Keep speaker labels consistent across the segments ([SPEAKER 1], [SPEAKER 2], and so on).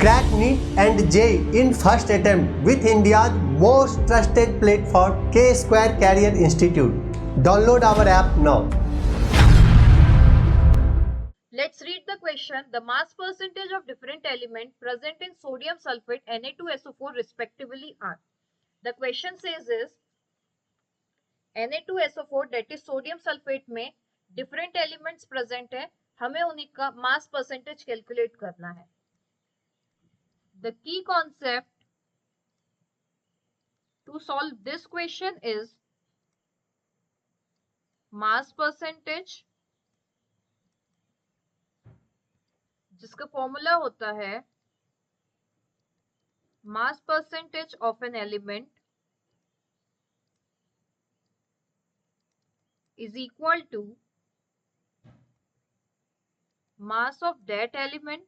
[SPEAKER 1] Crack NEET and JEE in first attempt with India's most trusted platform, K-Square Career Institute. Download our app now.
[SPEAKER 2] Let's read the question. The mass percentage of different element present in sodium sulfate Na2SO4 respectively are. The question says is Na2SO4 that is sodium sulfate में different elements present है, हमें उन्हीं का mass percentage calculate करना है. The key concept to solve this question is mass percentage, जिसका formula होता है mass percentage of an element is equal to mass of that element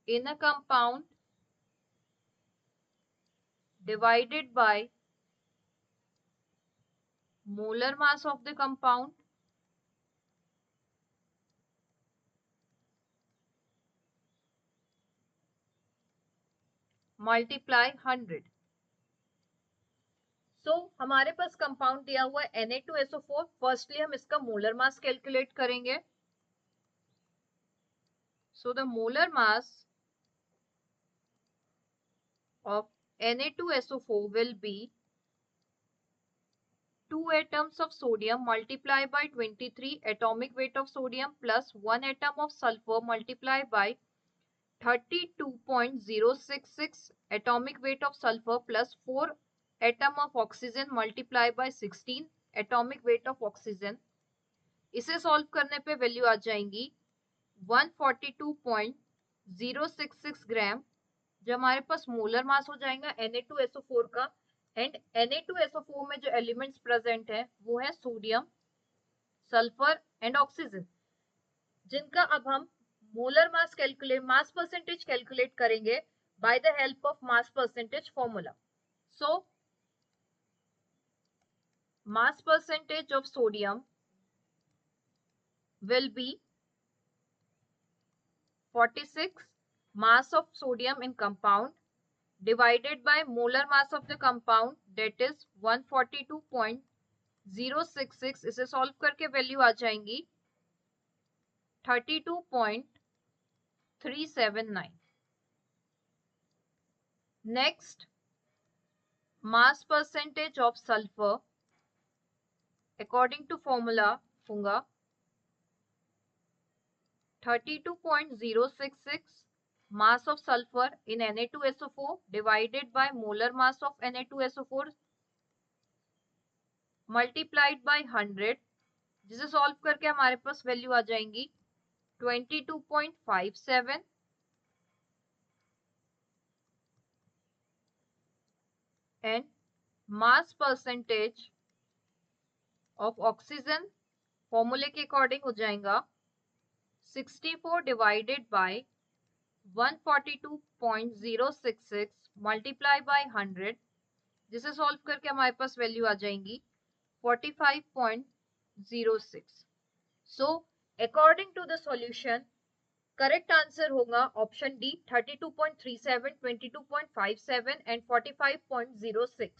[SPEAKER 2] in a compound divided by molar mass of the compound multiply 100. So हमारे पास compound दिया हुआ है Na2SO4. Firstly हम इसका molar mass calculate करेंगे. So the molar mass of Na2SO4 will be 2 atoms of sodium multiplied by 23 atomic weight of sodium plus 1 atom of sulfur multiplied by 32.066 atomic weight of sulfur plus 4 atom of oxygen multiplied by 16 atomic weight of oxygen. इसे solve करने पे value आ जाएंगी 142.066 ग्राम, जो हमारे पास molar mass हो जाएगा Na2SO4 का. एंड Na2SO4 में जो एलिमेंट्स प्रेजेंट है वो है सोडियम, सल्फर एंड ऑक्सीजन, जिनका अब हम मोलर मास परसेंटेज कैलकुलेट करेंगे by the help of mass percentage formula. So mass percentage of sodium will be 46 mass of sodium in compound divided by molar mass of the compound, that is 142.066. इसे solve करके value आ जाएंगी 32.379. Next mass percentage of sulfur according to formula होगा 32.066 mass of sulfur in Na2SO4 divided by molar mass of Na2SO4 multiplied by 100, जिसे solve करके हमारे पास value आ जाएंगी 22.57. And mass percentage of oxygen फॉर्मूले के अकॉर्डिंग हो जाएगा 64 डिवाइडेड बाय 142.066 मल्टीप्लाई बाय 100, जिसे सॉल्व करके हमारे पास वैल्यू आ जाएंगी 45.06. So according to the solution correct answer होगा ऑप्शन डी 32.37, 22.57 एंड 45.06.